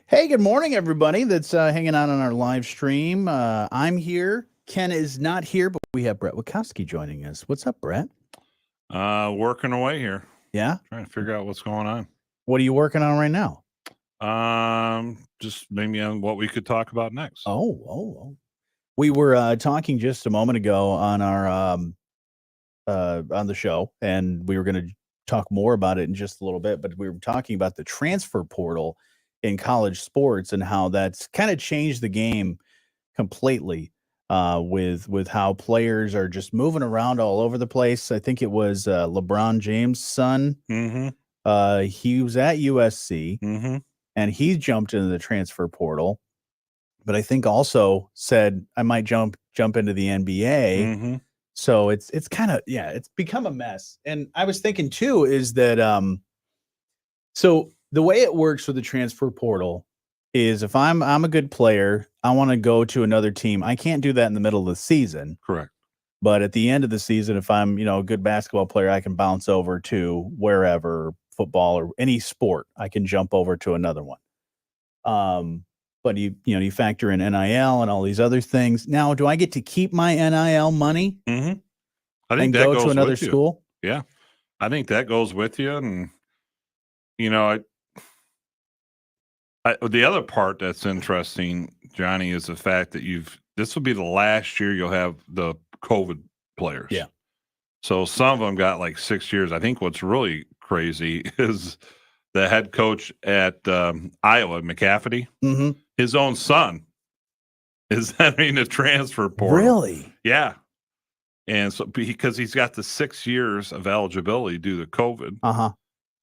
Hey, good morning, everybody that's hanging out on our live stream. I'm here. Ken is not here, but we have Brett Wachowski joining us. What's up, Brett? Working away here, Yeah? trying to figure out what's going on. What are you working on right now? Just maybe on what we could talk about next. Oh. We were talking just a moment ago on our on the show, and we were going to talk more about it in just a little bit, but we were talking about the transfer portal in college sports and how that's kind of changed the game completely with how players are just moving around all over the place. I think it was LeBron James' son. Mm-hmm. He was at USC Mm-hmm. and he jumped into the transfer portal, but I think also said I might jump into the NBA. Mm-hmm. So it's kind of it's become a mess. And I was thinking too is that so the way it works with the transfer portal is if I'm a good player, I want to go to another team. I can't do that in the middle of the season. Correct. But at the end of the season, if I'm, a good basketball player, I can bounce over to wherever, football or any sport, I can jump over to another one. But you factor in NIL and all these other things. Now, do I get to keep my NIL money? Mm-hmm. I think and go to another school? Yeah. I think that goes with you. And, the other part that's interesting, Johnny, is the fact that this will be the last year you'll have the COVID players. Yeah. So some of them got like 6 years. I think what's really crazy is the head coach at Iowa, McCafferty, his own son is entering the transfer portal. Really? Yeah. And so because he's got the 6 years of eligibility due to COVID. Uh-huh.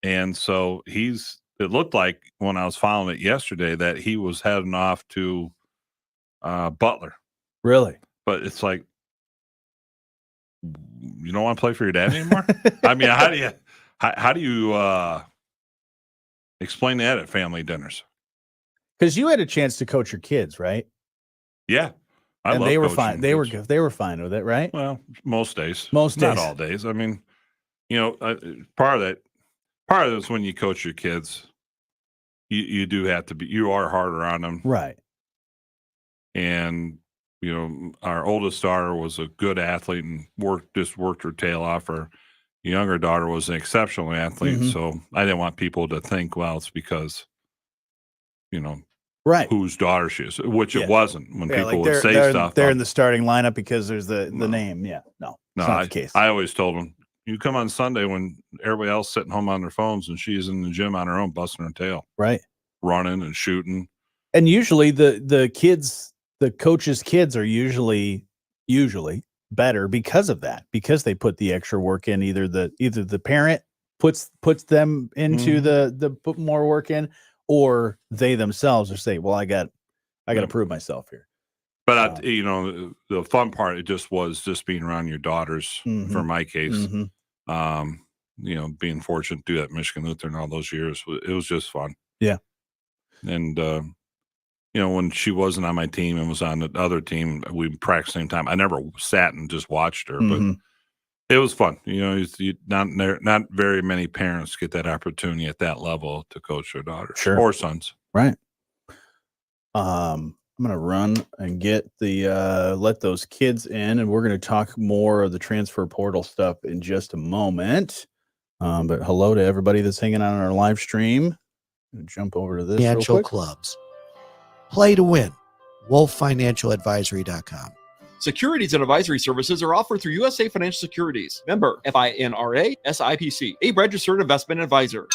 And so it looked like when I was following it yesterday that he was heading off to Butler. Really? But it's like, you don't want to play for your dad anymore? I mean, how do you explain that at family dinners? Because you had a chance to coach your kids, right? Yeah. And they were fine. They were fine with it, right? Well, most days. Most days. Not all days. I mean, part of it is when you coach your kids, you do have to you are harder on them. Right. And, our oldest daughter was a good athlete and worked her tail off. Her younger daughter was an exceptional athlete. So I didn't want people to think, well, it's because, right, whose daughter she is, which it wasn't when people would say stuff. They're in the starting lineup because there's the name. Yeah. No, not the case. I always told them, you come on Sunday when everybody else sitting home on their phones and she's in the gym on her own, busting her tail. Right. Running and shooting. And usually the kids, the coaches' kids are usually better because of that, because they put the extra work in. Either the parent puts them into the put more work in, or they themselves are saying, well, I got to prove myself here. But the fun part, it just was just being around your daughters for my case. Being fortunate to do that at Michigan Lutheran all those years, it was just fun. Yeah. And when she wasn't on my team and was on the other team, we practiced same time. I never sat and just watched her, but it was fun. Not very many parents get that opportunity at that level to coach their daughters or sons. Right. I'm going to run and get let those kids in, and we're going to talk more of the transfer portal stuff in just a moment. But hello to everybody that's hanging out on our live stream. I'm going to jump over to this financial clubs. Play to win. WolfFinancialAdvisory.com. Securities and advisory services are offered through USA Financial Securities. Member FINRA SIPC, a registered investment advisor.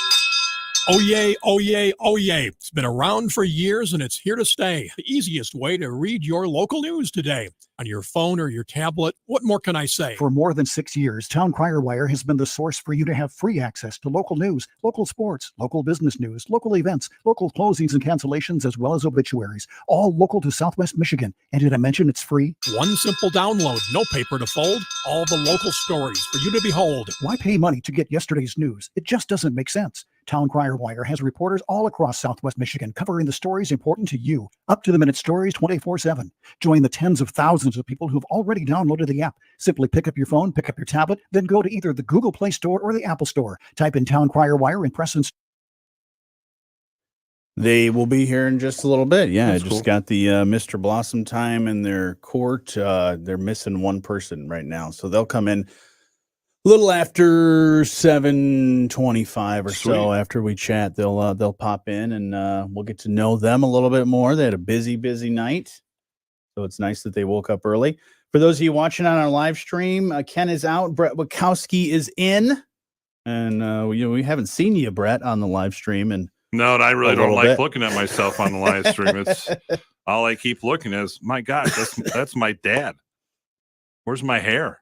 Oh, yay, oh, yay, oh, yay. It's been around for years and it's here to stay. The easiest way to read your local news today. On your phone or your tablet, what more can I say? For more than 6 years, Town Crier Wire has been the source for you to have free access to local news, local sports, local business news, local events, local closings and cancellations, as well as obituaries, all local to Southwest Michigan. And did I mention it's free? One simple download, no paper to fold, all the local stories for you to behold. Why pay money to get yesterday's news? It just doesn't make sense. Town Crier Wire has reporters all across Southwest Michigan covering the stories important to you. Up-to-the-minute stories 24/7. Join the tens of thousands of people who've already downloaded the app. Simply pick up your phone, pick up your tablet, then go to either the Google Play Store or the Apple Store. Type in Town Crier Wire and press They will be here in just a little bit. Yeah, That's I just cool. got the Mr. Blossomtime in their court. They're missing one person right now, so they'll come in a little after 7:25 or so. Sweet. After we chat, they'll pop in and we'll get to know them a little bit more. They had a busy night, so it's nice that they woke up early. For those of you watching on our live stream, Ken is out. Brett Wachowski is in, and we haven't seen you, Brett, on the live stream. And No, and I really A don't little like bit. looking at myself on the live stream. It's all I keep looking at is, my God, that's my dad. Where's my hair?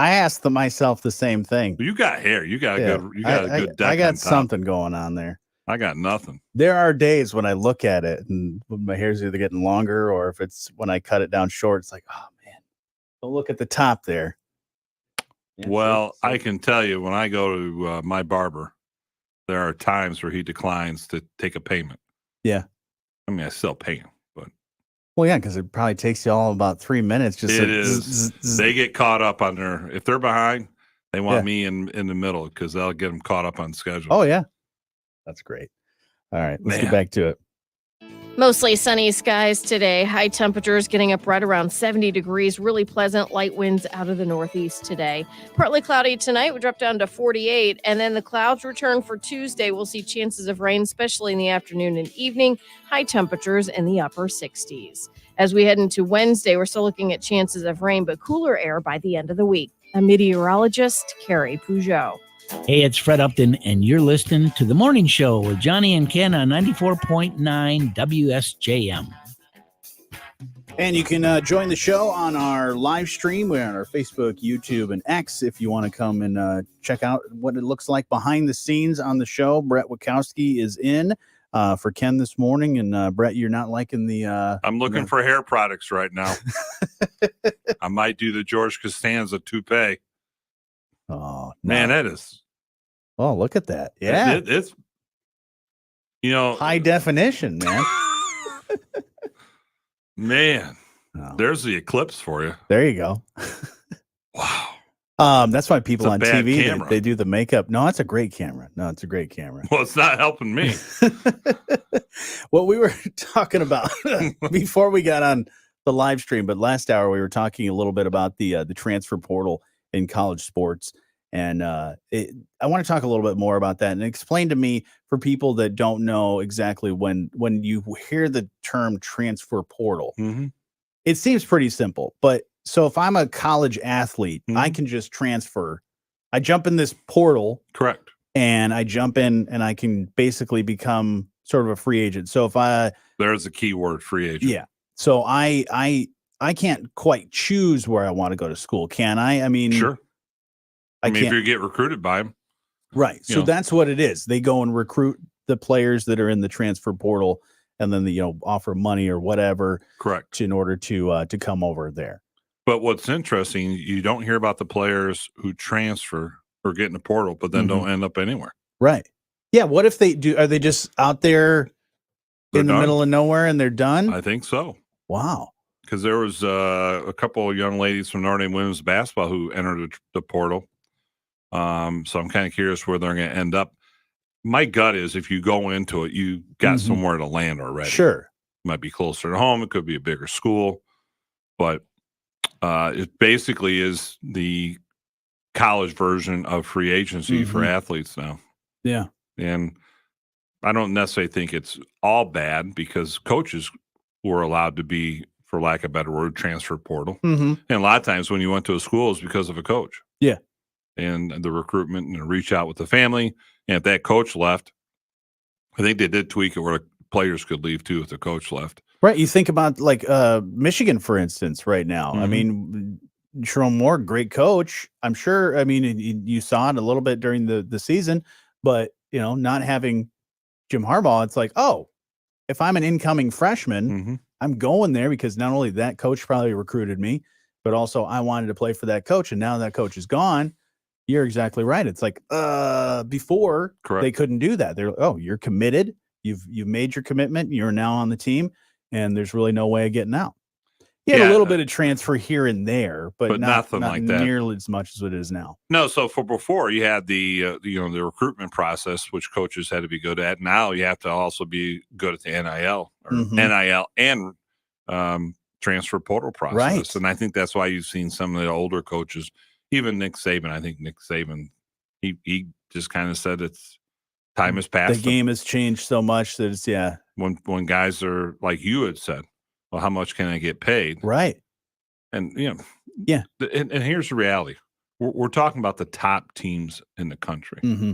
I asked myself the same thing. You got hair. You got Yeah, a good deck I got on top. something going on there. I got nothing. There are days when I look at it and my hair's either getting longer or if it's when I cut it down short, it's like, oh man, don't look at the top there. Yeah, Well, see? I can tell you when I go to my barber, there are times where he declines to take a payment. Yeah. I mean, I still pay him, but Well, yeah, because it probably takes you all about 3 minutes. Just it like is. They get caught up on if they're behind, they want Yeah. me in the middle because they'll get them caught up on schedule. Oh yeah, that's great. All right, let's Man. get back to it. Mostly sunny skies today. High temperatures getting up right around 70 degrees. Really pleasant. Light winds out of the northeast today. Partly cloudy tonight. We drop down to 48. And then the clouds return for Tuesday. We'll see chances of rain, especially in the afternoon and evening. High temperatures in the upper 60s. As we head into Wednesday, we're still looking at chances of rain, but cooler air by the end of the week. A meteorologist, Carrie Peugeot. Hey, it's Fred Upton, and you're listening to The Morning Show with Jonny and Ken on 94.9 WSJM. And you can join the show on our live stream. We're on our Facebook, YouTube, and X if you want to come and check out what it looks like behind the scenes on the show. Brett Wachowski is in for Ken this morning. And Brett, you're not liking the... I'm looking for hair products right now. I might do the George Costanza toupee. Oh, Man, no. that is... Oh, look at that. Yeah. It's, you know... High definition, man. Man, Oh, there's the eclipse for you. there you go. Wow. That's why people It's a on bad TV, camera. they do the makeup. No, it's a great camera. No, it's a great camera. Well, it's not helping me. What we were talking about before we got on the live stream, but last hour we were talking a little bit about the transfer portal in college sports, and I want to talk a little bit more about that and explain to me, for people that don't know exactly, when you hear the term transfer portal, Mhm. it seems pretty simple. But so if I'm a college athlete, I Mhm. can just transfer. I jump in this portal Correct. and I jump in and I can basically become sort of a free agent. So if There's the key word, free agent. yeah, so I can't quite choose where I want to go to school, can I? I mean, Sure. I I mean, if can't. you get recruited by him, Right. you So know. that's what it is. They go and recruit the players that are in the transfer portal, and then offer money or whatever correct. in order to come over there. But what's interesting, you don't hear about the players who transfer or get in the portal, but then Mhm. don't end up anywhere. Right. Yeah. What if they do? Are they just out there They're in the done. middle of nowhere and they're done? I think so. Wow. Because there was a couple of young ladies from Notre Dame women's basketball who entered the portal. So I'm kind of curious where they're going to end up. My gut is if you go into it, you got Mhm. somewhere to land already. Sure. Might be closer to home. It could be a bigger school. But it basically is the college version of free agency for Mhm. athletes now. Yeah. And I don't necessarily think it's all bad because coaches were allowed to be, for lack of a better word, transfer portal. Mm-hmm. And a lot of times when you went to a school, it's because of a coach. Yeah. And the recruitment and reach out with the family. And if that coach left, I think they did tweak it where the players could leave too if the coach left. Right. You think about like Michigan, for instance, right now. I Mhm. mean, Jerome Moore, great coach. I'm sure. I mean, you saw it a little bit during the season, but not having Jim Harbaugh, it's like, oh, if I'm an incoming freshman, Mm-hmm. I'm going there because not only that coach probably recruited me, but also I wanted to play for that coach. And now that coach is gone. You're exactly right. It's like before Correct. they couldn't do that. They're you're committed. You've made your commitment. You're now on the team, and there's really no way of getting out. He had a little bit of transfer here and there, but nothing like that. Nearly as much as it is now. No, so for before you had the the recruitment process, which coaches had to be good at. Now you have to also be good at the NIL or NIL and transfer portal process. Right. And I think that's why you've seen some of the older coaches, even Nick Saban. I think Nick Saban, he just kind of said it's time has passed. The game has changed so much that it's when guys are like you had said, well, how much can I get paid? Right. And yeah. And here's the reality: we're talking about the top teams in the country. Mm-hmm.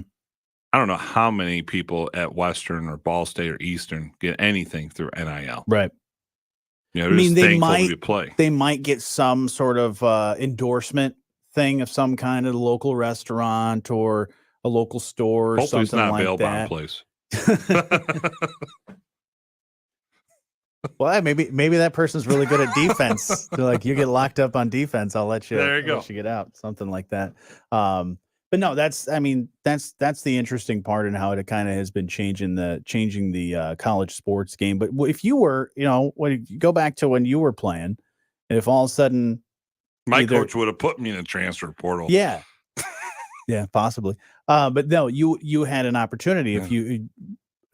I don't know how many people at Western or Ball State or Eastern get anything through NIL. Right. They're just thankful to play. They might get some sort of endorsement thing of some kind at a local restaurant or a local store or Hopefully something like it's that. not a bail bond place. Well, maybe that person's really good at defense. They're like, you get locked up on defense, I'll let you. There you go. Let you get out, something like that. But no, that's the interesting part and how it kind of has been changing the college sports game. But if you were, when you go back to when you were playing, and if all of a sudden my coach would have put me in a transfer portal, yeah, yeah, possibly. But no, you had an opportunity if you.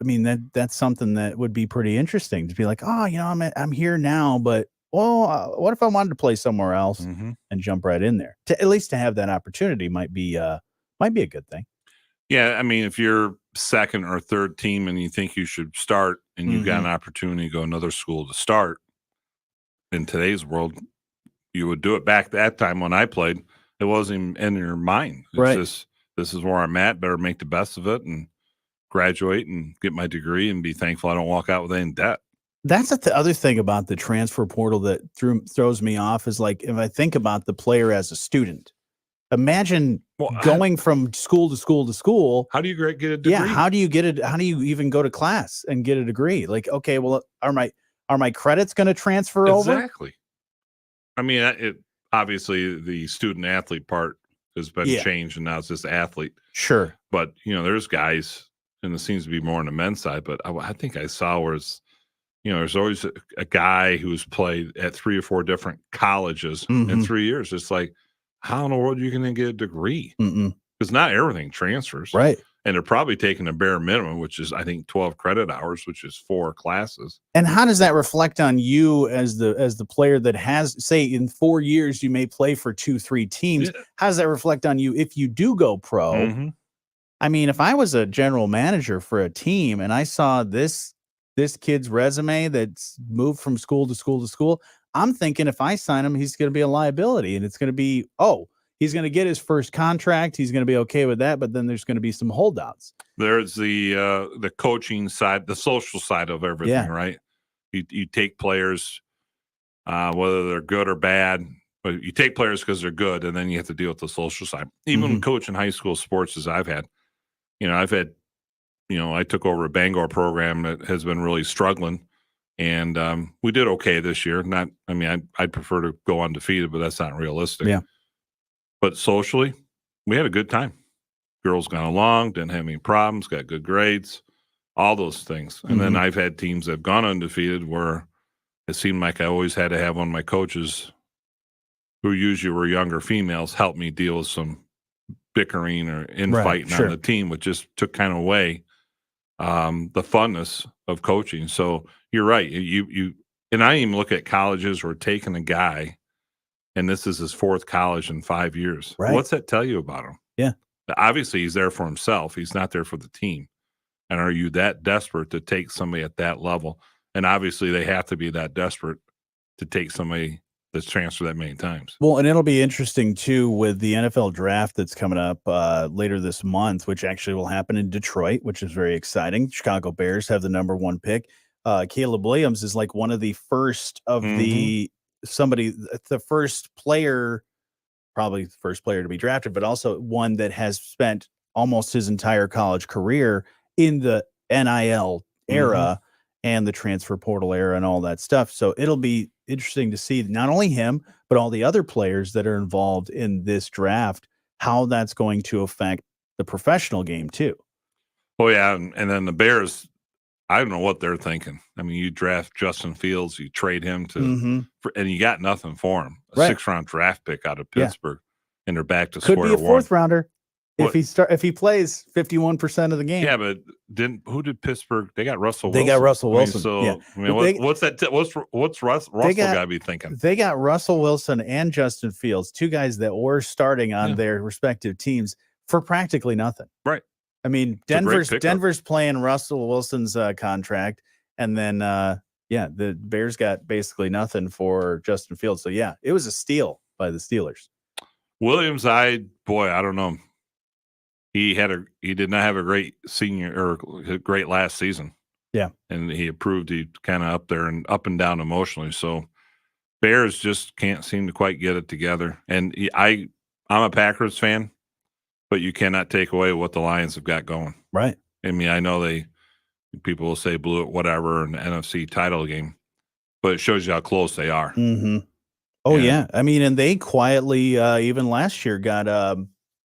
I mean, that's something that would be pretty interesting to be like, oh, I'm here now, but what if I wanted to play somewhere else and jump right in there? At least to have that opportunity might be a good thing. Yeah, I mean, if you're second or third team and you think you should start, and you got an opportunity to go another school to start, in today's world, you would do it. Back that time when I played, it wasn't even in your mind. It's just, this is where I'm at. Better make the best of it and graduate and get my degree and be thankful I don't walk out with any debt. That's the other thing about the transfer portal that throws me off is like, if I think about the player as a student, imagine going from school to school to school. How do you get a degree? Yeah. How do you get it? How do you even go to class and get a degree? Like, okay, well, are my credits going to transfer over? Exactly. I mean, obviously the student athlete part has been changed and now it's just athlete. Sure. But, there's guys, and it seems to be more on the men's side, but I think I saw where it's, there's always a guy who's played at 3 or 4 different colleges in 3 years. It's like, how in the world are you going to get a degree? Because not everything transfers. Right. And they're probably taking a bare minimum, which is, I think, 12 credit hours, which is 4 classes. And how does that reflect on you as the player that has, say, in 4 years, you may play for 2-3 teams. Yeah. How does that reflect on you if you do go pro? I mean, if I was a general manager for a team and I saw this kid's resume that's moved from school to school to school, I'm thinking if I sign him, he's going to be a liability, and it's going to be, he's going to get his first contract. He's going to be okay with that, but then there's going to be some holdouts. There's the coaching side, the social side of everything, right? You take players, whether they're good or bad, but you take players because they're good, and then you have to deal with the social side. Even coaching high school sports as I've had, I took over a Bangor program that has been really struggling, and we did okay this year. I'd prefer to go undefeated, but that's not realistic. Yeah. But socially, we had a good time. Girls got along, didn't have any problems, got good grades, all those things. And then I've had teams that have gone undefeated where it seemed like I always had to have one of my coaches, who usually were younger females, help me deal with some bickering or infighting on the team, which just took kind of away the funness of coaching. So you're right. You and I even look at colleges who are taking a guy, and this is his 4th college in 5 years. Right. What's that tell you about him? Yeah. Obviously, he's there for himself. He's not there for the team. And are you that desperate to take somebody at that level? And obviously, they have to be that desperate to take somebody that's transferred that many times. Well, and it'll be interesting, too, with the NFL draft that's coming up later this month, which actually will happen in Detroit, which is very exciting. Chicago Bears have the number 1 pick. Caleb Williams is like one of the first of the first player, probably the first player to be drafted, but also one that has spent almost his entire college career in the NIL era and the transfer portal era and all that stuff. So it'll be interesting to see not only him, but all the other players that are involved in this draft, how that's going to affect the professional game too. Oh yeah. And then the Bears, I don't know what they're thinking. I mean, you draft Justin Fields, you trade him to, and you got nothing for him. A 6th-round draft pick out of Pittsburgh, and they're back to Could square be a one. 4th rounder if he plays 51% of the game. Yeah, but who did Pittsburgh? They got Russell They Wilson. got Russell Wilson. What's that? What's Russell got to be thinking? They got Russell Wilson and Justin Fields, 2 guys that were starting on their respective teams for practically nothing. Right. I mean, Denver's playing Russell Wilson's contract, and then the Bears got basically nothing for Justin Fields. So yeah, it was a steal by the Steelers. Williams, I don't know. He did not have a great senior or a great last season. Yeah, and he proved he kind of up and down emotionally. So Bears just can't seem to quite get it together. And I'm a Packers fan, but you cannot take away what the Lions have got going. Right. I mean, I know people will say blew it, whatever, in the NFC title game, but it shows you how close they are. Mm-hmm. Oh, yeah. I mean, and they quietly, even last year, got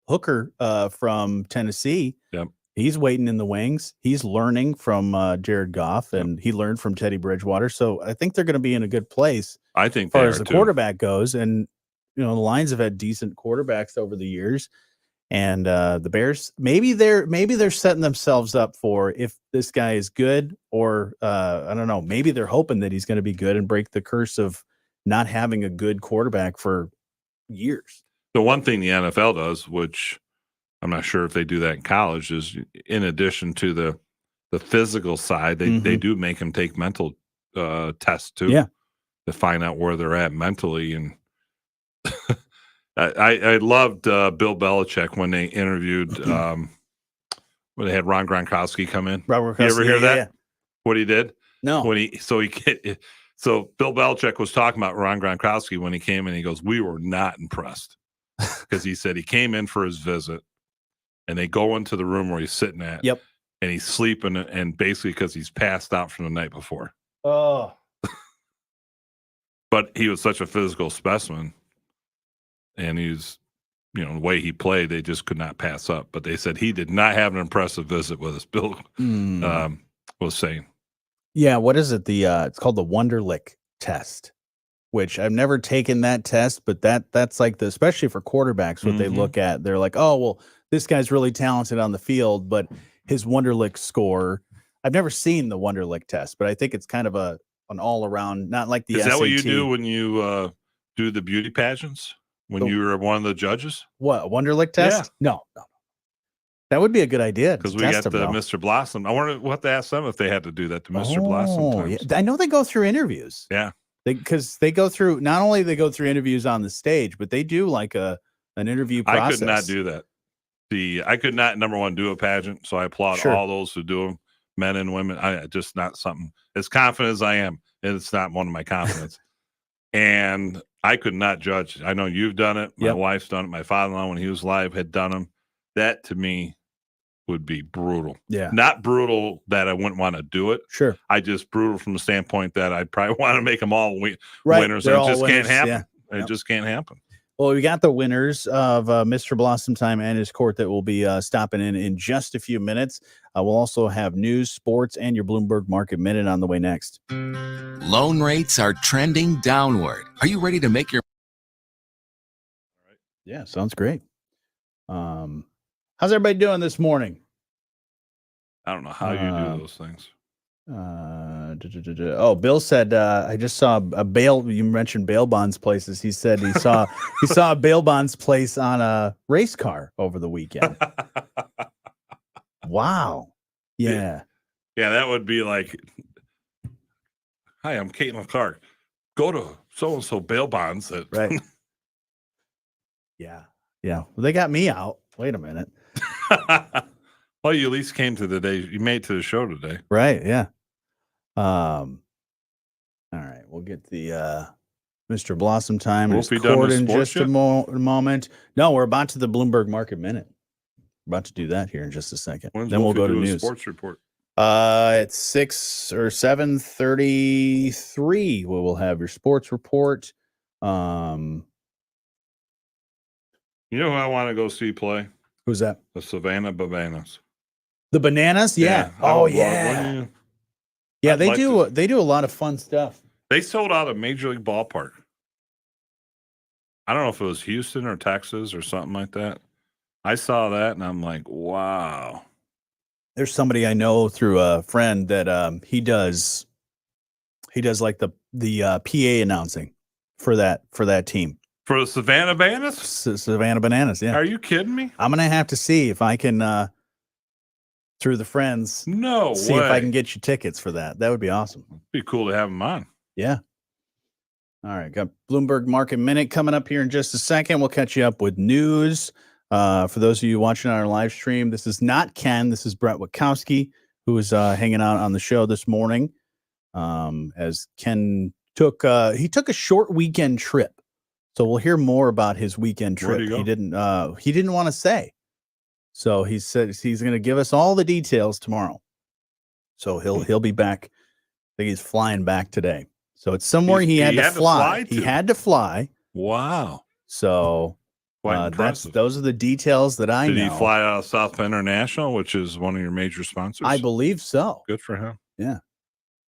Hooker from Tennessee. Yep. He's waiting in the wings. He's learning from Jared Goff, and he learned from Teddy Bridgewater. So I think they're going to be in a good place. I think as far as the quarterback goes. And, the Lions have had decent quarterbacks over the years. And the Bears, maybe they're setting themselves up for if this guy is good, or I don't know, maybe they're hoping that he's going to be good and break the curse of not having a good quarterback for years. The one thing the NFL does, which I'm not sure if they do that in college, is in addition to the physical side, they do make them take mental tests too, to find out where they're at mentally. And I loved Bill Belichick when they interviewed when they had Ron Gronkowski come in. You ever hear that? Yeah. What he did? No. So Bill Belichick was talking about Ron Gronkowski when he came in. He goes, "We were not impressed," because he said he came in for his visit, and they go into the room where he's sitting at. Yep. And he's sleeping, and basically because he's passed out from the night before. Oh. But he was such a physical specimen. And he's, the way he played, they just could not pass up. But they said he did not have an impressive visit with us, Bill was saying. Yeah, what is it? It's called the Wonderlic test, which I've never taken that test, but that's like especially for quarterbacks, what they look at. They're like, oh, well, this guy's really talented on the field, but his Wonderlic score, I've never seen the Wonderlic test, but I think it's kind of an all-around, not like the SAT. Is that what you do when you do the beauty pageants? When you were one of the judges? What, a Wonderlic test? Yeah. No. That would be a good idea. Because we got the Mr. Blossom. I wonder, we'll have to ask them if they had to do that to Mr. Blossom. Yeah. I know they go through interviews. Yeah. Because they go through, not only they go through interviews on the stage, but they do like an interview process. I could not do that. I could not, number one, do a pageant. So I applaud all those who do them, men and women. Just not something, as confident as I am, it's not one of my confidence. And I could not judge. I know you've done it. My wife's done it. My father-in-law, when he was alive, had done them. That to me would be brutal. Yeah. Not brutal that I wouldn't want to do it. Sure. I just brutal from the standpoint that I'd probably want to make them all winners. It just can't happen. It just can't happen. Well, we got the winners of Mr. Blossomtime and his court that will be stopping in just a few minutes. We'll also have news, sports, and your Bloomberg Market Minute on the way next. Loan rates are trending downward. Are you ready to make your... Yeah, sounds great. How's everybody doing this morning? I don't know how you do those things. Oh, Bill said I just saw a bail. You mentioned bail bonds places. He said he saw a bail bonds place on a race car over the weekend. Wow. Yeah. Yeah, that would be like, hi, I'm Caitlin Clark. Go to so and so bail bonds. Right. Yeah. Well, they got me out. Wait a minute. Well, you at least came to the day. You made it to the show today. Right. Yeah. All right. We'll get the Mr. Blossomtime and his court in just a moment. No, we're about to the Bloomberg Market Minute. We're about to do that here in just a second. Then we'll go to news. Sports report. It's 6 or 7:33. We will have your sports report. You know who I want to go see play? Who's that? The Savannah Bananas. The Bananas? Yeah. Oh, yeah. Yeah, I'd they like do. to- They do a lot of fun stuff. They sold out a Major League ballpark. I don't know if it was Houston or Texas or something like that. I saw that and I'm like, wow. There's somebody I know through a friend that he does like the PA announcing for that team. For the Savannah Bananas? Savannah Bananas, yeah. Are you kidding me? I'm gonna have to see if I can through the friends. No see way. if I can get you tickets for that. That would be awesome. Be cool to have them on. Yeah. All right, got Bloomberg Market Minute coming up here in just a second. We'll catch you up with news. For those of you watching on our live stream, this is not Ken. This is Brett Witkowski, who is hanging out on the show this morning. As Ken took a short weekend trip, so we'll hear more about his weekend trip. He didn't want to say, so he said he's going to give us all the details tomorrow. So he'll be back. I think he's flying back today. So it's somewhere he had to fly. He had to fly. Wow. So those are the details that I know. Did he fly out of South Bend International, which is one of your major sponsors? I believe so. Good for him. Yeah.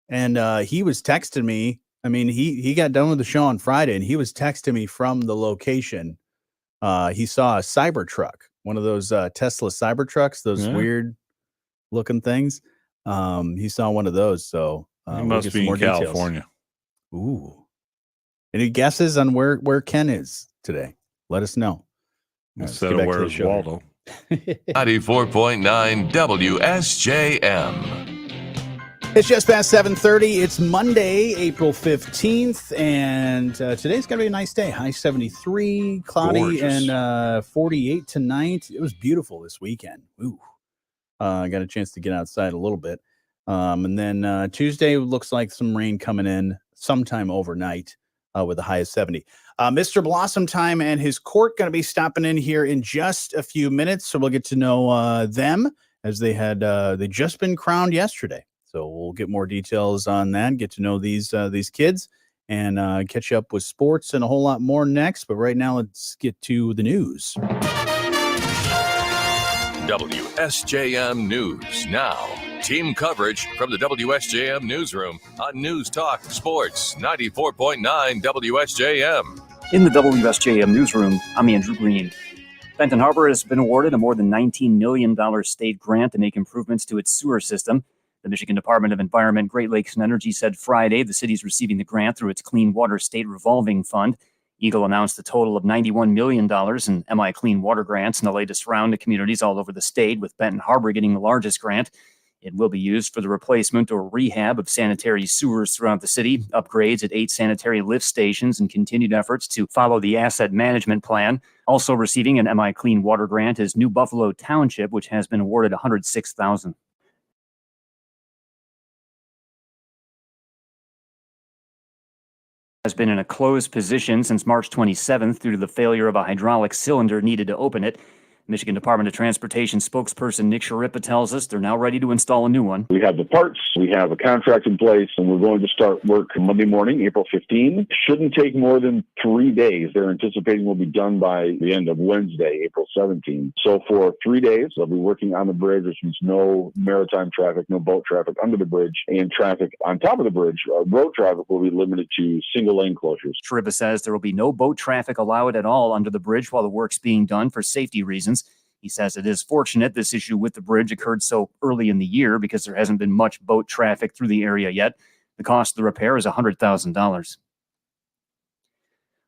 And he was texting me. I mean, he got done with the show on Friday, and he was texting me from the location. He saw a Cybertruck, one of those Tesla Cybertrucks, those weird looking things. He saw one of those. So he must be in California. Details. Ooh. Any guesses on where Ken is today? Let us know. Instead of where's Waldo. 94.9 WSJM. It's just past 7:30. It's Monday, April 15th, and today's going to be a nice day. High 73, cloudy, gorgeous. And 48 tonight. It was beautiful this weekend. Ooh. I got a chance to get outside a little bit. And then Tuesday looks like some rain coming in sometime overnight with a high of 70. Mr. Blossomtime and his court going to be stopping in here in just a few minutes, so we'll get to know them as they just been crowned yesterday. So we'll get more details on that, get to know these kids, and catch up with sports and a whole lot more next. But right now, let's get to the news. WSJM News now. Team coverage from the WSJM Newsroom on News Talk Sports 94.9 WSJM. In the WSJM Newsroom, I'm Andrew Green. Benton Harbor has been awarded a more than $19 million state grant to make improvements to its sewer system. The Michigan Department of Environment, Great Lakes, and Energy said Friday the city is receiving the grant through its Clean Water State Revolving Fund. Eagle announced a total of $91 million in MI Clean Water grants in the latest round to communities all over the state, with Benton Harbor getting the largest grant. It will be used for the replacement or rehab of sanitary sewers throughout the city, upgrades at 8 sanitary lift stations, and continued efforts to follow the asset management plan. Also receiving an MI Clean Water grant is New Buffalo Township, which has been awarded $106,000. Has been in a closed position since March 27th due to the failure of a hydraulic cylinder needed to open it. Michigan Department of Transportation spokesperson Nick Sharippa tells us they're now ready to install a new one. We have the parts, we have a contract in place, and we're going to start work Monday morning, April 15. Shouldn't take more than 3 days. They're anticipating we'll be done by the end of Wednesday, April 17. So for 3 days, they'll be working on the bridge, which means no maritime traffic, no boat traffic under the bridge, and traffic on top of the bridge. Road traffic will be limited to single lane closures. Sharippa says there will be no boat traffic allowed at all under the bridge while the work's being done for safety reasons. He says it is fortunate this issue with the bridge occurred so early in the year because there hasn't been much boat traffic through the area yet. The cost of the repair is $100,000.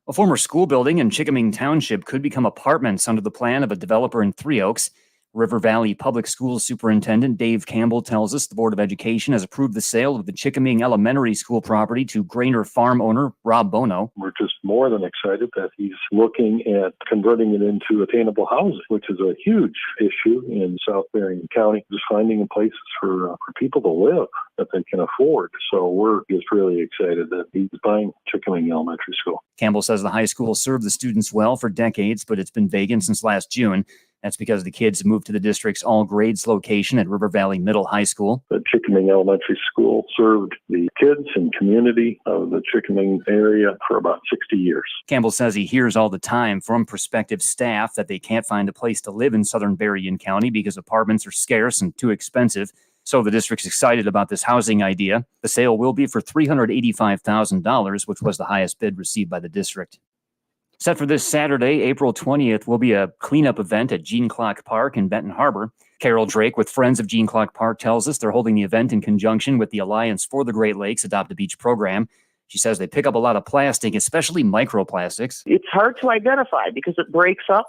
A former school building in Chickiming Township could become apartments under the plan of a developer in Three Oaks. River Valley Public Schools Superintendent Dave Campbell tells us the Board of Education has approved the sale of the Chickiming Elementary School property to Grainer Farm owner Rob Bono. We're just more than excited that he's looking at converting it into attainable housing, which is a huge issue in South Berrien County, just finding places for people to live that they can afford. So we're just really excited that he's buying Chickiming Elementary School. Campbell says the high school served the students well for decades, but it's been vacant since last June. That's because the kids moved to the district's all-grades location at River Valley Middle High School. The Chickiming Elementary School served the kids and community of the Chickiming area for about 60 years. Campbell says he hears all the time from prospective staff that they can't find a place to live in southern Berrien County because apartments are scarce and too expensive. So the district's excited about this housing idea. The sale will be for $385,000, which was the highest bid received by the district. Set for this Saturday, April 20th, will be a cleanup event at Gene Clock Park in Benton Harbor. Carol Drake with Friends of Gene Clock Park tells us they're holding the event in conjunction with the Alliance for the Great Lakes Adopt a Beach program. She says they pick up a lot of plastic, especially microplastics. It's hard to identify because it breaks up,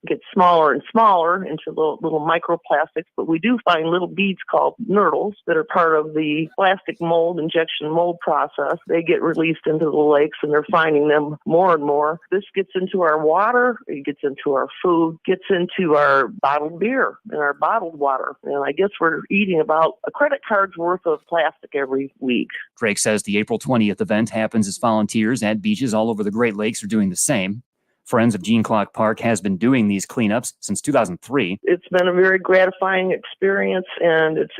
gets smaller and smaller into little microplastics. But we do find little beads called nurdles that are part of the plastic mold, injection mold process. They get released into the lakes and they're finding them more and more. This gets into our water, it gets into our food, gets into our bottled beer and our bottled water. And I guess we're eating about a credit card's worth of plastic every week. Drake says the April 20th event happens as volunteers at beaches all over the Great Lakes are doing the same. Friends of Gene Clock Park has been doing these cleanups since 2003. It's been a very gratifying experience, and it's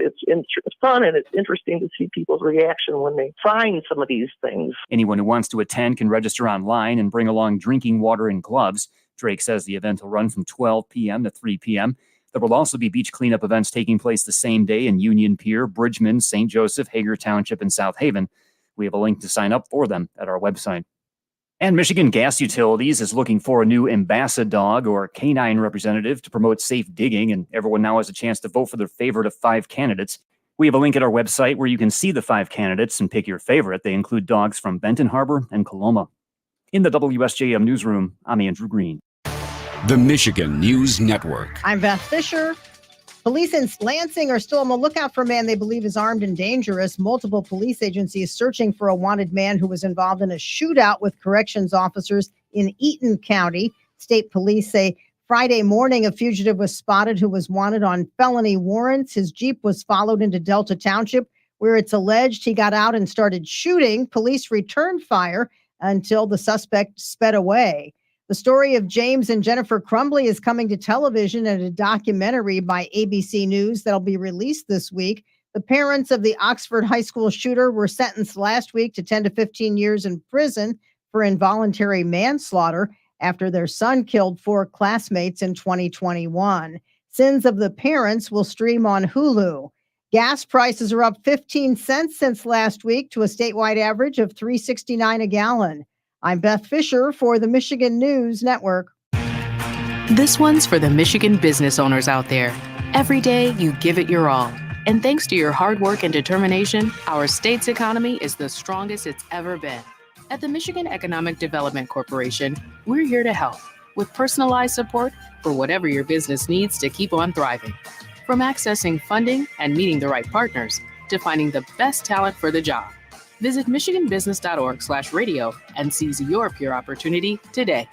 fun, and it's interesting to see people's reaction when they find some of these things. Anyone who wants to attend can register online and bring along drinking water and gloves. Drake says the event will run from 12 p.m. to 3 p.m. There will also be beach cleanup events taking place the same day in Union Pier, Bridgman, St. Joseph, Hager Township, and South Haven. We have a link to sign up for them at our website. And Michigan Gas Utilities is looking for a new ambassador dog or canine representative to promote safe digging, and everyone now has a chance to vote for their favorite of 5 candidates. We have a link at our website where you can see the 5 candidates and pick your favorite. They include dogs from Benton Harbor and Coloma. In the WSJM newsroom, I'm Andrew Green. The Michigan News Network. I'm Beth Fisher. Police in Lansing are still on the lookout for a man they believe is armed and dangerous. Multiple police agencies searching for a wanted man who was involved in a shootout with corrections officers in Eaton County. State police say Friday morning a fugitive was spotted who was wanted on felony warrants. His Jeep was followed into Delta Township, where it's alleged he got out and started shooting. Police returned fire until the suspect sped away. The story of James and Jennifer Crumbly is coming to television in a documentary by ABC News that'll be released this week. The parents of the Oxford High School shooter were sentenced last week to 10 to 15 years in prison for involuntary manslaughter after their son killed 4 classmates in 2021. Sins of the Parents will stream on Hulu. Gas prices are up 15 cents since last week to a statewide average of $3.69 a gallon. I'm Beth Fisher for the Michigan News Network. This one's for the Michigan business owners out there. Every day, you give it your all. And thanks to your hard work and determination, our state's economy is the strongest it's ever been. At the Michigan Economic Development Corporation, we're here to help with personalized support for whatever your business needs to keep on thriving. From accessing funding and meeting the right partners to finding the best talent for the job. Visit michiganbusiness.org/radio and seize your pure opportunity today.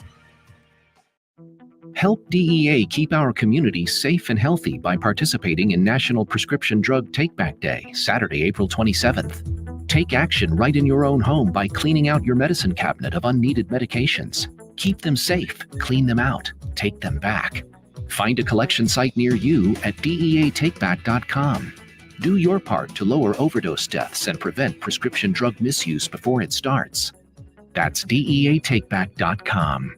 Help DEA keep our community safe and healthy by participating in National Prescription Drug Take-Back Day, Saturday, April 27th. Take action right in your own home by cleaning out your medicine cabinet of unneeded medications. Keep them safe, clean them out, take them back. Find a collection site near you at DEATakeback.com. Do your part to lower overdose deaths and prevent prescription drug misuse before it starts. That's DEATakeback.com.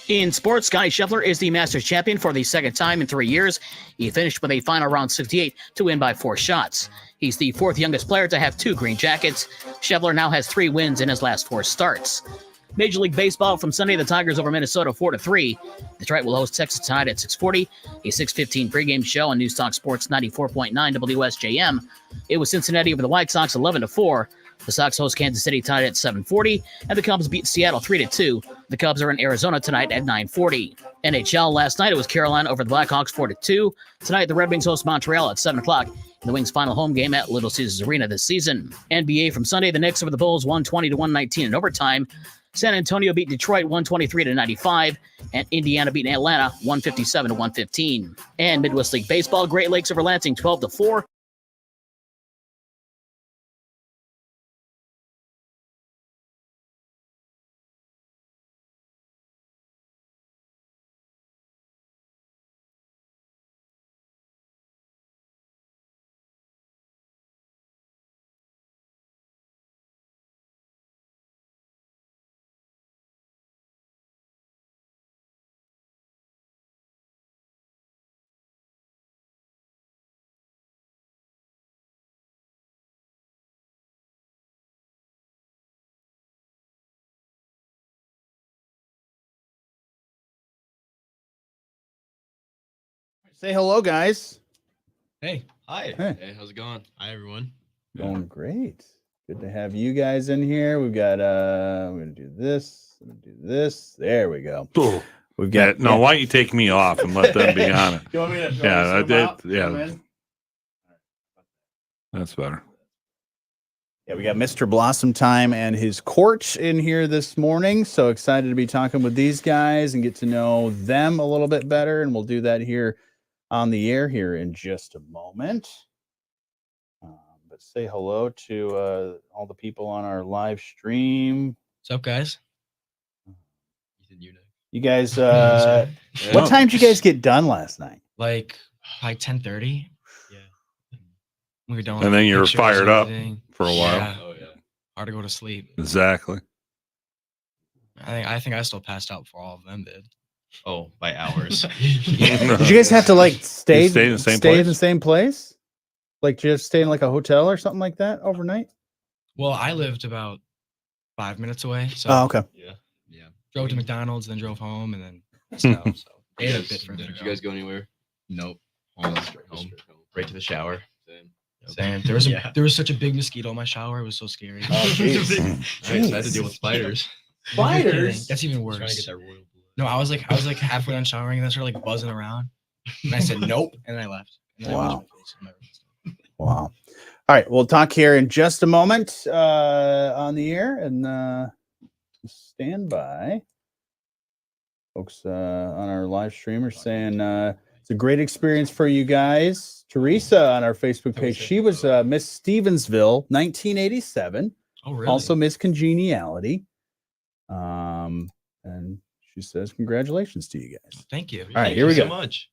In sports, Scotty Scheffler is the Masters champion for the second time in 3 years. He finished with a final round 68 to win by 4 shots. He's the 4th youngest player to have 2 green jackets. Scheffler now has 3 wins in his last 4 starts. Major League Baseball from Sunday, the Tigers over Minnesota 4-3. Detroit will host Texas tonight at 6:40. A 6:15 pregame show on News Talk Sports 94.9 WSJM. It was Cincinnati over the White Sox 11-4. The Sox host Kansas City tonight at 7:40, and the Cubs beat Seattle 3-2. The Cubs are in Arizona tonight at 9:40. NHL last night, it was Carolina over the Blackhawks 4-2. Tonight, the Red Wings host Montreal at 7 o'clock. The Wings' final home game at Little Caesars Arena this season. NBA from Sunday, the Knicks over the Bulls 120-119 in overtime. San Antonio beat Detroit 123-95, and Indiana beat Atlanta 157-115. And Midwest League Baseball, Great Lakes over Lansing 12-4. Say hello, guys. Hey. Hi. Hey. How's it going? Hi, everyone. Going great. Good to have you guys in here. We've got I'm gonna do this. I'm gonna do this. There we go. Cool. We've got Why don't you take me off and let them be on it? You want me to Yeah, I did. Yeah, Come in? that's better. Yeah, we got Mr. Blossomtime and his court in here this morning. So excited to be talking with these guys and get to know them a little bit better. And we'll do that here on the air here in just a moment. But say hello to all the people on our live stream. What's up, guys? You guys, what time did you guys get done last night? Like 10:30. Yeah. We were done. And then you were fired up for a while. Yeah. Oh, yeah. Hard to go to sleep. Exactly. I think I still passed out before all of them did. Oh, by hours. Did you guys have to like stay in the same in place? the same place? Like just stay in like a hotel or something like that overnight? Well, I lived about 5 minutes away. So Oh, okay. Yeah. Drove to McDonald's, then drove home, and then passed out. So ate a bit further. Did you guys go anywhere? Nope. Home. Right to the shower. Same. There was such a big mosquito in my shower. It was so scary. Oh, jeez. I had to deal with spiders. Spiders? That's even worse. Trying to get that royal blood. No, I was like halfway done showering, and then started like buzzing around. And I said nope, and then I left. And then I Wow. washed my face and everything. Wow. All right. We'll talk here in just a moment on the air and stand by. Folks on our live stream are saying it's a great experience for you guys. Teresa on our Facebook page, she was Miss Stevensville, 1987. Oh, really? Also Miss Congeniality. And she says, congratulations to you guys. Thank you. All right, here we go. So much.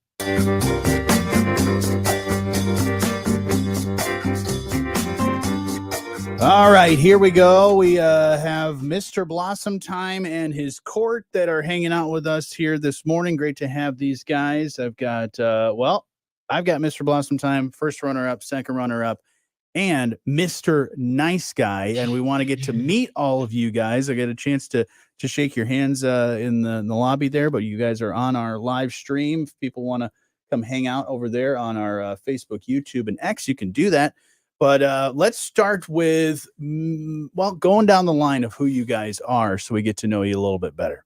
All right, here we go. We have Mr. Blossomtime and his court that are hanging out with us here this morning. Great to have these guys. I've got Mr. Blossomtime, first runner-up, second runner-up, and Mr. Nice Guy. And we want to get to meet all of you guys. I got a chance to shake your hands in the lobby there, but you guys are on our live stream. If people want to come hang out over there on our Facebook, YouTube, and X, you can do that. But let's start with, going down the line of who you guys are so we get to know you a little bit better.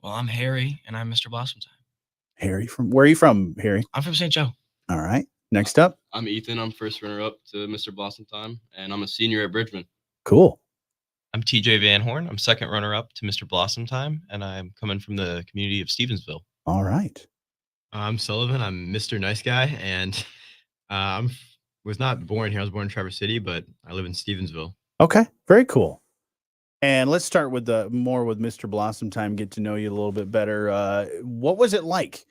Well, I'm Harry, and I'm Mr. Blossomtime. Harry, where are you from, Harry? I'm from St. Joe. All right. Next up. I'm Ethan. I'm first runner-up to Mr. Blossomtime, and I'm a senior at Bridgman. Cool. I'm TJ Van Horn. I'm second runner-up to Mr. Blossomtime, and I'm coming from the community of Stevensville. All right. I'm Sullivan. I'm Mr. Nice Guy, and was not born here. I was born in Traverse City, but I live in Stevensville. Okay. Very cool. And let's start with more with Mr. Blossomtime, get to know you a little bit better. What was it like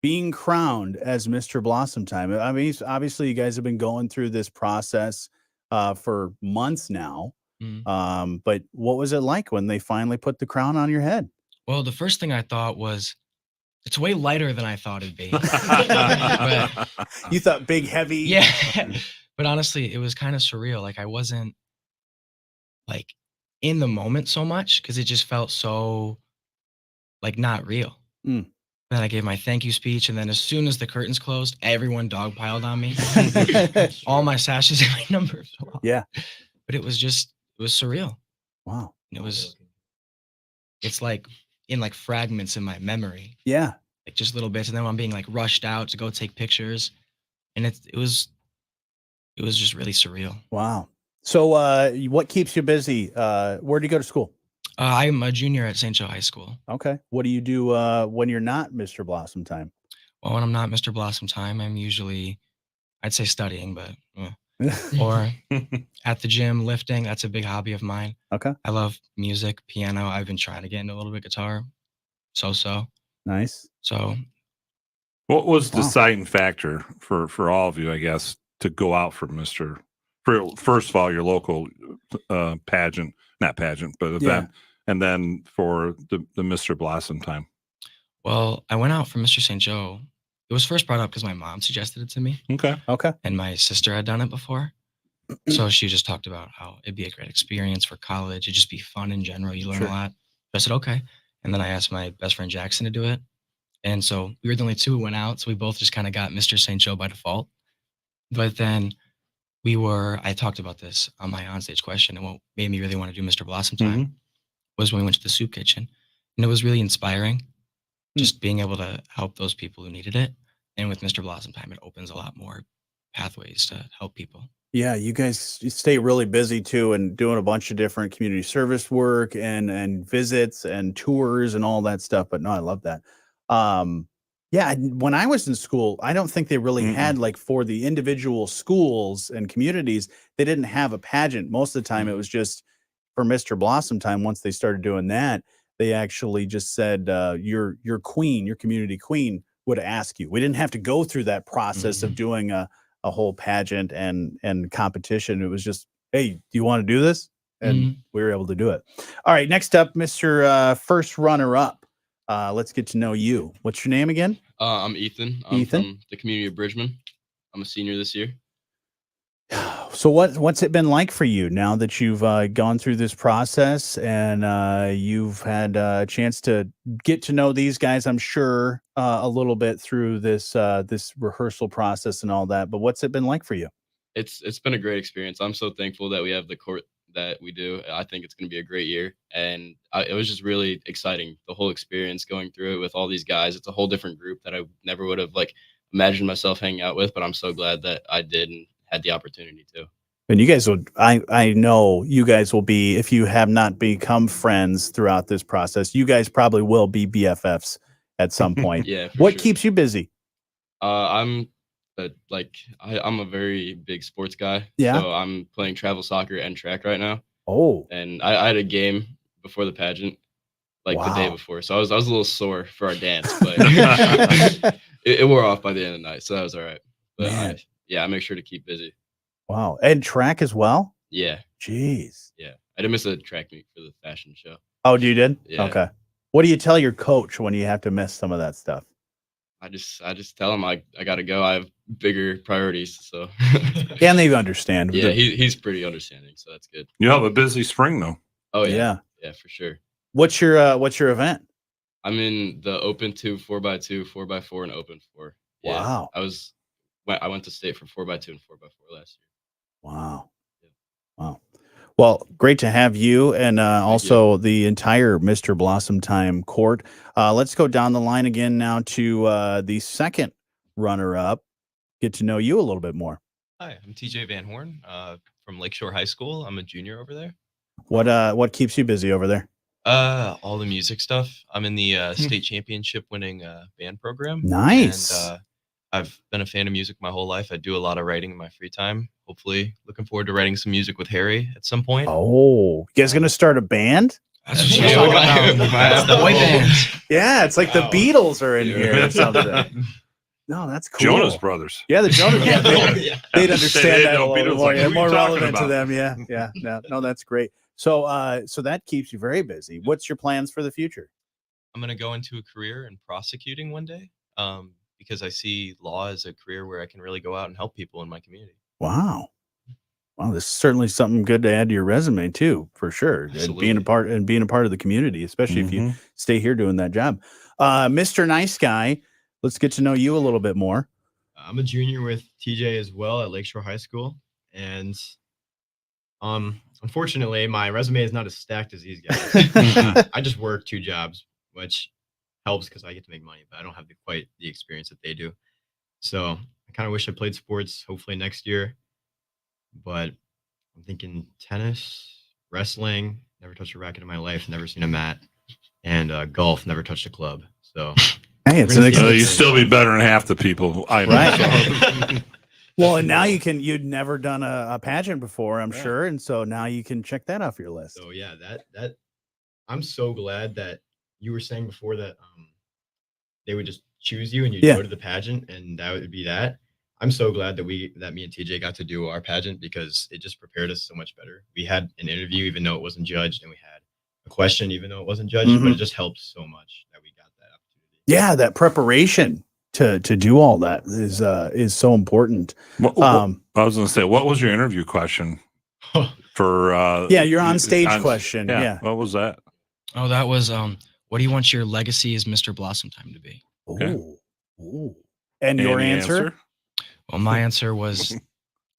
being crowned as Mr. Blossomtime? I mean, obviously you guys have been going through this process for months now. But what was it like when they finally put the crown on your head? Well, the first thing I thought was, it's way lighter than I thought it'd be. But, you thought big, heavy? Yeah. But honestly, it was kind of surreal. Like I wasn't like in the moment so much because it just felt so like not real. Then I gave my thank you speech, and then as soon as the curtains closed, everyone dogpiled on me. All my sashes and my number fell off. Yeah. But it was surreal. Wow. It's like in like fragments in my memory. Yeah. Like just little bits. And then I'm being like rushed out to go take pictures. And it was just really surreal. Wow. So what keeps you busy? Where do you go to school? I'm a junior at St. Joe High School. Okay. What do you do when you're not Mr. Blossomtime? Well, when I'm not Mr. Blossomtime, I'm usually, I'd say studying, but or at the gym, lifting. That's a big hobby of mine. Okay. I love music, piano. I've been trying to get into a little bit guitar. So. Nice. So. What was the deciding factor for all of you, I guess, to go out for first of all, your local not pageant, but event, and then for the Mr. Blossomtime? Well, I went out for Mr. St. Joe. It was first brought up because my mom suggested it to me. Okay. And my sister had done it before. So she just talked about how it'd be a great experience for college. It'd just be fun in general. You learn a lot. I said, okay. And then I asked my best friend Jackson to do it. And so we were the only two who went out. So we both just kind of got Mr. St. Joe by default. But then I talked about this on my onstage question. And what made me really want to do Mr. Blossomtime was when we went to the soup kitchen. And it was really inspiring, just being able to help those people who needed it. And with Mr. Blossomtime, it opens a lot more pathways to help people. Yeah, you guys stay really busy too, and doing a bunch of different community service work and visits and tours and all that stuff. But no, I love that. Yeah, when I was in school, I don't think they really had, like, for the individual schools and communities, they didn't have a pageant. Most of the time, it was just for Mr. Blossomtime. Once they started doing that, they actually just said, your queen, your community queen would ask you. We didn't have to go through that process of doing a whole pageant and competition. It was just, hey, do you want to do this? And we were able to do it. All right, next up, Mr. First runner-up. Let's get to know you. What's your name again? I'm Ethan. I'm from the community of Bridgman. I'm a senior this year. So what's it been like for you now that you've gone through this process and you've had a chance to get to know these guys, I'm sure, a little bit through this this rehearsal process and all that. But what's it been like for you? It's been a great experience. I'm so thankful that we have the court that we do. I think it's going to be a great year, and it was just really exciting, the whole experience going through it with all these guys. It's a whole different group that I never would have imagined myself hanging out with, but I'm so glad that I did and had the opportunity to. And you guys would, I know you guys will be, if you have not become friends throughout this process, you guys probably will be BFFs at some point. Yeah. What keeps you busy? I'm a very big sports guy. Yeah. So I'm playing travel soccer and track right now. Oh. And I had a game before the pageant, the day before. So I was a little sore for our dance, but it wore off by the end of the night. So that was all right. But I make sure to keep busy. Wow. And track as well? Yeah. Jeez. Yeah. I did miss a track meet for the fashion show. Oh, you did? Yeah. Okay. What do you tell your coach when you have to miss some of that stuff? I just tell him I gotta go. I have bigger priorities. So and they understand. Yeah, he's pretty understanding, so that's good. You have a busy spring though. Oh yeah. Yeah, for sure. What's your event? I'm in the open 2, 4x2, 4x4, and open 4. Yeah. Wow. I went to state for 4x2 and 4x4 last year. Wow. Wow. Well, great to have you and also the entire Mr. Blossomtime court. Let's go down the line again now to the second runner-up. Get to know you a little bit more. Hi, I'm TJ Van Horn from Lakeshore High School. I'm a junior over there. What keeps you busy over there? All the music stuff. I'm in the state championship winning band program. Nice. And I've been a fan of music my whole life. I do a lot of writing in my free time. Hopefully, looking forward to writing some music with Harry at some point. Oh, you guys gonna start a band? That's what she's talking about. The boy band. Yeah, it's like the Beatles are in here or something. No, that's cool. Jonas Brothers. Yeah, the Jonas Brothers. They'd understand that a little bit more. Like, More relevant to them. Yeah. No, that's great. So, so that keeps you very busy. What's your plans for the future? I'm gonna go into a career in prosecuting one day. Because I see law as a career where I can really go out and help people in my community. Wow. Well, this is certainly something good to add to your resume too, for sure. And being a part of the community, especially if you stay here doing that job. Mr. Nice Guy, let's get to know you a little bit more. I'm a junior with TJ as well at Lakeshore High School. And unfortunately, my resume is not as stacked as these guys. I just work 2 jobs, which helps because I get to make money, but I don't have quite the experience that they do. So I kind of wish I played sports, hopefully next year. But I'm thinking tennis, wrestling, never touched a racket in my life, never seen a mat, and golf, never touched a club. So hey, it's you'd still be better than half the people I know. Right. Well, and now you'd never done a pageant before, I'm sure, and so now you can check that off your list. So yeah, that I'm so glad that you were saying before that they would just choose you and you'd go to the pageant and that would be that. I'm so glad that me and TJ got to do our pageant because it just prepared us so much better. We had an interview even though it wasn't judged, and we had a question even though it wasn't judged, but it just helped so much that we got that opportunity. Yeah, that preparation to do all that is so important. I was going to say, what was your interview question for? Your on stage question. Yeah. What was that? Oh, that was what do you want your legacy as Mr. Blossomtime to be? Okay. Ooh. And your Any answer? Well, my answer was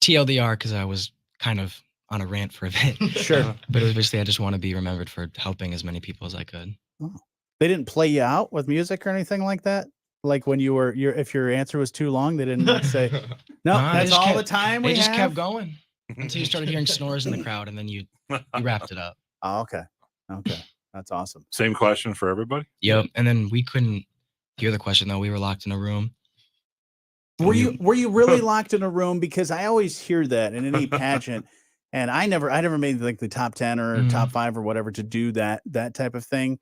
TLDR because I was kind of on a rant for a bit. Sure. But it was basically I just want to be remembered for helping as many people as I could. Oh. They didn't play you out with music or anything like that? Like when you were if your answer was too long, they didn't like say, no, Nah, that's they just all the kept- time They we just have? kept going until you started hearing snores in the crowd, and then you wrapped it up. Oh, okay. That's awesome. Same question for everybody? Yep. And then we couldn't hear the question though. We were locked in a room. Were you really locked in a room? Because I always hear that in any pageant, and I never made like the top 10 or top 5 or whatever to do that type of thing.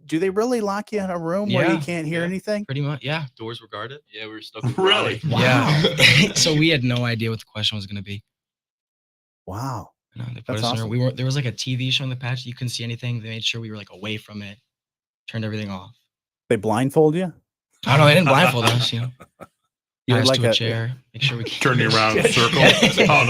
Do they really lock you in a room where you can't hear anything? Pretty much, yeah. Doors were guarded. Yeah, we were stuck with Really? Yeah. So we had no idea what the question was going to be. Wow. You know, they put That's us in awesome. there. There was like a TV show in the patch. You couldn't see anything. They made sure we were like away from it. Turned everything off. They blindfold you? I don't know. They didn't blindfold us. You know. You're Tie us like to a a- chair. Make sure we Turn you around in a circle. Oh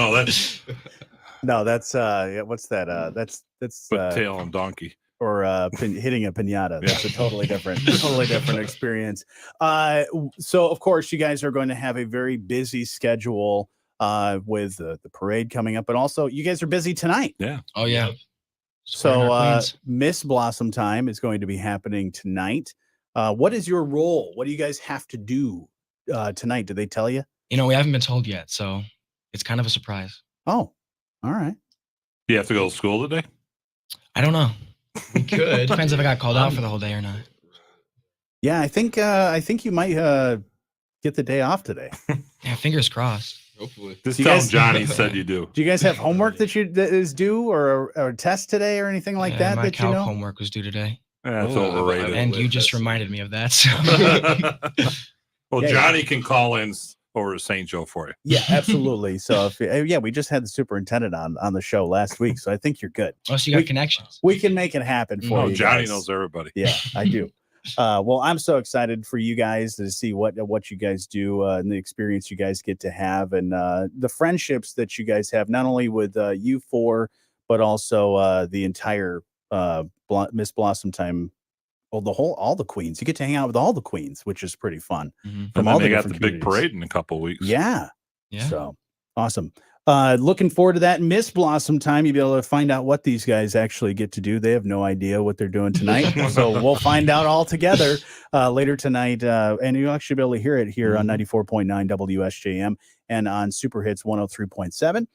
no, that's what's that? That's tail on donkey. Or hitting a piñata. That's a totally different experience. So of course you guys are going to have a very busy schedule with the parade coming up, but also you guys are busy tonight. Yeah. Oh yeah. So Miss Blossomtime is going to be happening tonight. What is your role? What do you guys have to do tonight? Did they tell you? You know, we haven't been told yet, so it's kind of a surprise. Oh, all right. You have to go to school today? I don't know. We could. Depends if I got called out for the whole day or not. Yeah, I think you might get the day off today. Yeah, fingers crossed. Hopefully. Just Do you tell guys- him Johnny said you do. Do you guys have homework that is due or a test today or anything like Yeah, that my that you calc know? homework was due today. That's Oh, overrated. And you just reminded me of that. So. Well, Yeah, Johnny can call in over to St. Joe for you. Yeah, absolutely. So if we just had the superintendent on the show last week, so I think you're good. Oh, so you got connections. We can make it happen for Oh, you. Johnny guys. knows everybody. Yeah, I do. Well, I'm so excited for you guys to see what you guys do and the experience you guys get to have and the friendships that you guys have, not only with you four, but also the entire Miss Blossomtime. Well, all the queens. You get to hang out with all the queens, which is pretty fun. And From then all they got different the big communities. parade in a couple of weeks. Yeah. Yeah. So awesome. Looking forward to that. Miss Blossomtime, you'll be able to find out what these guys actually get to do. They have no idea what they're doing tonight. So we'll find out all together later tonight. And you'll actually be able to hear it here on 94.9 WSJM and on Super Hits 103.7.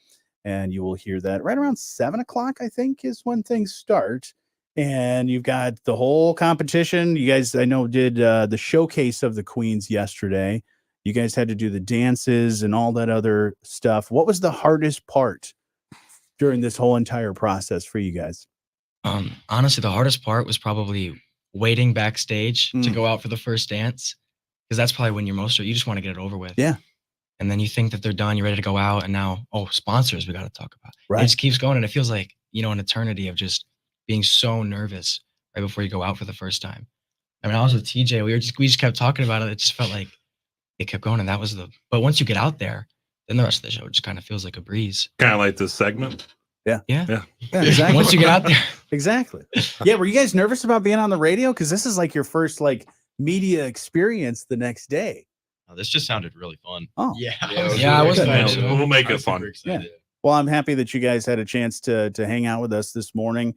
And you will hear that right around 7 o'clock, I think, is when things start. And you've got the whole competition. You guys, I know, did the showcase of the queens yesterday. You guys had to do the dances and all that other stuff. What was the hardest part during this whole entire process for you guys? Honestly, the hardest part was probably waiting backstage to go out for the first dance, because that's probably when you're you just want to get it over with. Yeah. And then you think that they're done, you're ready to go out, and now, sponsors we got to talk about. Right. It just keeps going, and it feels like, an eternity of just being so nervous right before you go out for the first time. I mean, I was with TJ. We just kept talking about it. It just felt like it kept going, and that was but once you get out there, then the rest of the show just kind of feels like a breeze. Kind of like this segment. Yeah. Yeah. Exactly. Once you get out there. Exactly. Yeah. Were you guys nervous about being on the radio? Because this is like your first media experience the next day. Oh, this just sounded really fun. Oh, yeah. I was excited. We'll make I it was fun. super excited. Yeah. Well, I'm happy that you guys had a chance to hang out with us this morning.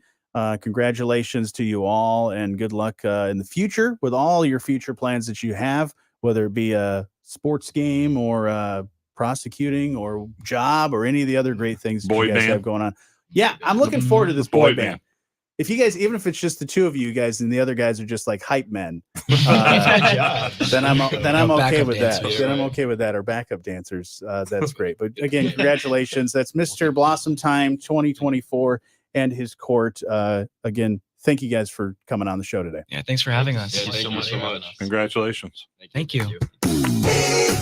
Congratulations to you all, and good luck in the future with all your future plans that you have, whether it be a sports game or prosecuting or job or any of the other great things that Boy you guys band. have going on. Yeah, I'm looking forward to this boy Boy band. band. If you guys, even if it's just the two of you guys and the other guys are just like hype men, then I'm okay with that. dancers. Then I'm okay with that. Or backup dancers. That's great. But again, congratulations. That's Mr. Blossomtime 2024 and his court. Again, thank you guys for coming on the show today. Yeah, thanks for having us. Thank you so much. Congratulations. Thank you.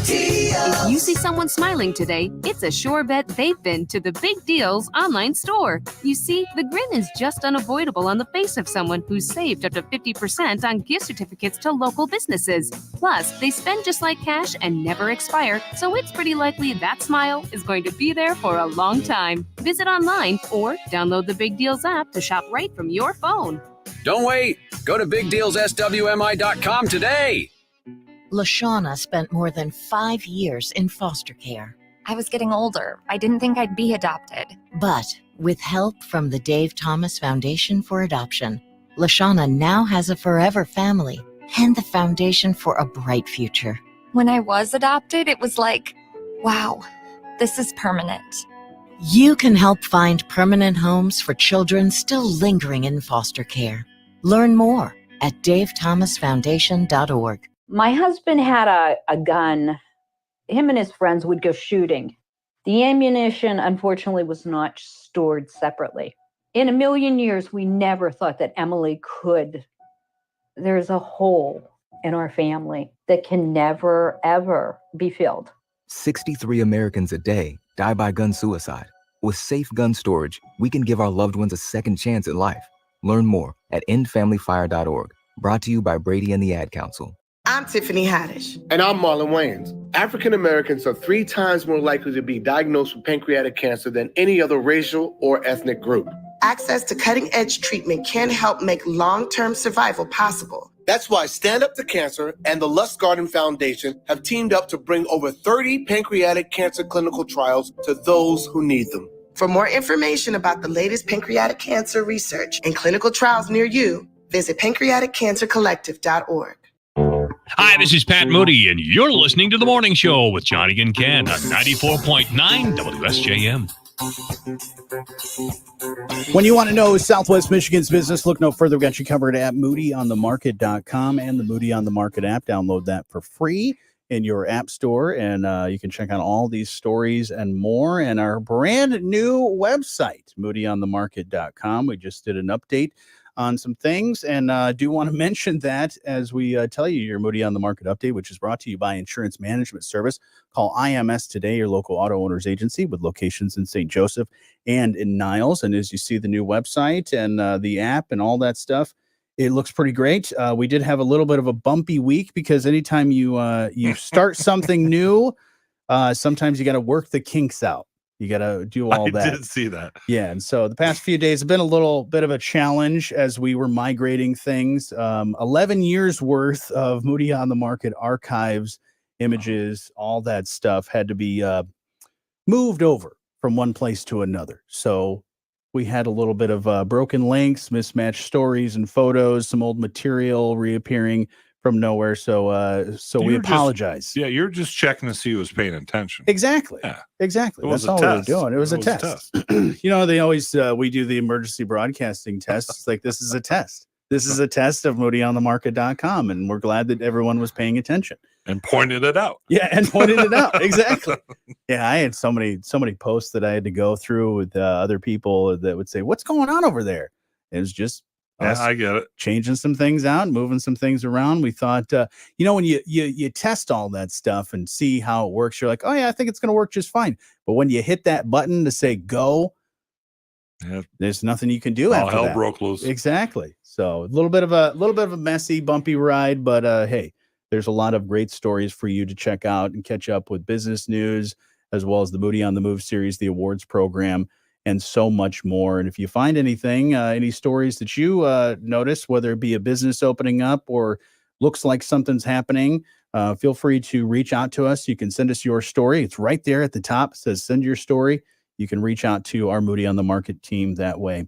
If you see someone smiling today, it's a sure bet they've been to the Big Deals online store. You see, the grin is just unavoidable on the face of someone who's saved up to 50% on gift certificates to local businesses. Plus, they spend just like cash and never expire, so it's pretty likely that smile is going to be there for a long time. Visit online or download the Big Deals app to shop right from your phone. Don't wait. Go to BigDealsSWMI.com today. LaShawna spent more than 5 years in foster care. I was getting older. I didn't think I'd be adopted. But with help from the Dave Thomas Foundation for Adoption, LaShawna now has a forever family and the foundation for a bright future. When I was adopted, it was like, wow, this is permanent. You can help find permanent homes for children still lingering in foster care. Learn more at davethomasfoundation.org. My husband had a gun. Him and his friends would go shooting. The ammunition, unfortunately, was not stored separately. In a million years, we never thought that Emily could. There's a hole in our family that can never, ever be filled. 63 Americans a day die by gun suicide. With safe gun storage, we can give our loved ones a second chance at life. Learn more at endfamilyfire.org. Brought to you by Brady and the Ad Council. I'm Tiffany Haddish. And I'm Marlon Wayans. African Americans are 3 times more likely to be diagnosed with pancreatic cancer than any other racial or ethnic group. Access to cutting-edge treatment can help make long-term survival possible. That's why Stand Up to Cancer and the Lust Garden Foundation have teamed up to bring over 30 pancreatic cancer clinical trials to those who need them. For more information about the latest pancreatic cancer research and clinical trials near you, visit pancreaticcancercollective.org. Hi, this is Pat Moody, and you're listening to The Morning Show with Jonny Ken on 94.9 WSJM. When you want to know Southwest Michigan's business, look no further. We got you covered at moodyonthemarket.com and the Moody on the Market app. Download that for free in your app store, and you can check out all these stories and more. And our brand new website, moodyonthemarket.com. We just did an update on some things, and do want to mention that as we tell you your Moody on the Market update, which is brought to you by Insurance Management Service. Call IMS today, your local auto owners agency with locations in St. Joseph and in Niles. And as you see the new website and the app and all that stuff, it looks pretty great. We did have a little bit of a bumpy week because anytime you start something new, sometimes you got to work the kinks out. You got to do all that. I did see that. Yeah. And so the past few days have been a little bit of a challenge as we were migrating things. 11 years worth of Moody on the Market archives, images, all that stuff had to be moved over from one place to another. So we had a little bit of broken links, mismatched stories and photos, some old material reappearing from nowhere. So we apologize. You're just checking to see who was paying attention. Exactly. Yeah. Exactly. It was That's a all test. we were doing. It was a test. They always, we do the emergency broadcasting test. It's like, this is a test. This is a test of moodyonthemarket.com. And we're glad that everyone was paying attention. And pointed it out. Yeah. And pointed it out. Exactly. Yeah. I had so many posts that I had to go through with other people that would say, what's going on over there? It was just, I get it. Changing some things out, moving some things around. We thought, when you test all that stuff and see how it works, you're like, oh yeah, I think it's going to work just fine. But when you hit that button to say go, there's nothing you can do. All after hell that. broke loose. Exactly. So a little bit of a messy, bumpy ride, but hey, there's a lot of great stories for you to check out and catch up with business news, as well as the Moody on the Move series, the awards program, and so much more. And if you find anything, any stories that you notice, whether it be a business opening up or looks like something's happening, feel free to reach out to us. You can send us your story. It's right there at the top. It says send your story. You can reach out to our Moody on the Market team that way.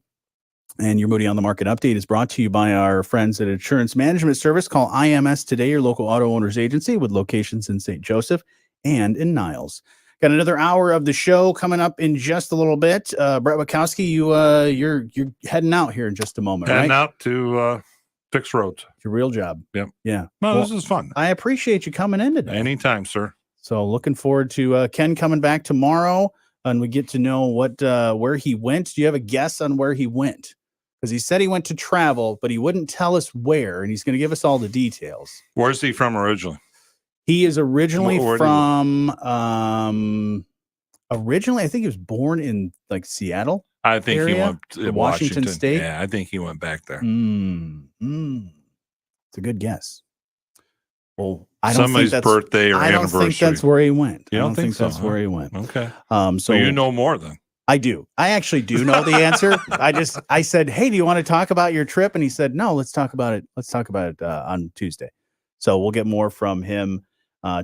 And your Moody on the Market update is brought to you by our friends at Insurance Management Service. Call IMS today, your local auto owners agency with locations in St. Joseph and in Niles. Got another hour of the show coming up in just a little bit. Brett Wachowski, you're heading out here in just a moment, Heading right? out to fix roads. It's your real job. Yep. Yeah. Well, this is fun. I appreciate you coming in today. Anytime, sir. So looking forward to Ken coming back tomorrow, and we get to know where he went. Do you have a guess on where he went? Because he said he went to travel, but he wouldn't tell us where, and he's going to give us all the details. Where's he from originally? He is originally Where from, I think he was born in like Seattle. I think area, he went to Washington State. Yeah, I think he went back there. It's a good guess. Well, Somebody's birthday or I don't anniversary. think that's where he went. You don't think so, that's huh? where he went. Okay. So you know more then. I do. I actually do know the answer. I said, hey, do you want to talk about your trip? And he said, no, let's talk about it. Let's talk about it on Tuesday. So we'll get more from him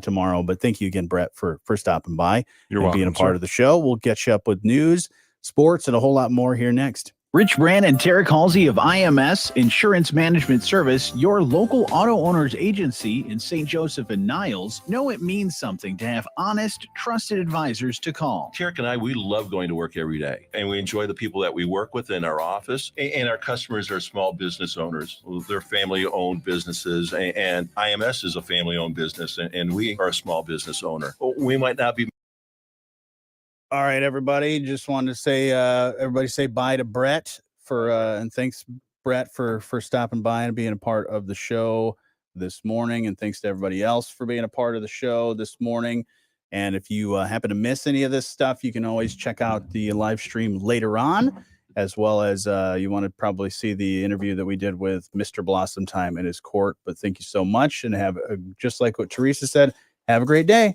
tomorrow. But thank you again, Brett, for stopping by You're and welcome, being a part sir. of the show. We'll get you up with news, sports, and a whole lot more here next. Rich Brand and Tarek Halsey of IMS Insurance Management Service, your local auto owners agency in St. Joseph and Niles, know it means something to have honest, trusted advisors to call. Tarek and I, we love going to work every day, and we enjoy the people that we work with in our office, and our customers are small business owners. They're family-owned businesses, and IMS is a family-owned business, and we are a small business owner. We might not be. All right, everybody. Just wanted to say, everybody say bye to Brett and thanks, Brett, for stopping by and being a part of the show this morning. And thanks to everybody else for being a part of the show this morning. And if you happen to miss any of this stuff, you can always check out the live stream later on, as well as you want to probably see the interview that we did with Mr. Blossomtime in his court. But thank you so much. And have, just like what Teresa said, have a great day.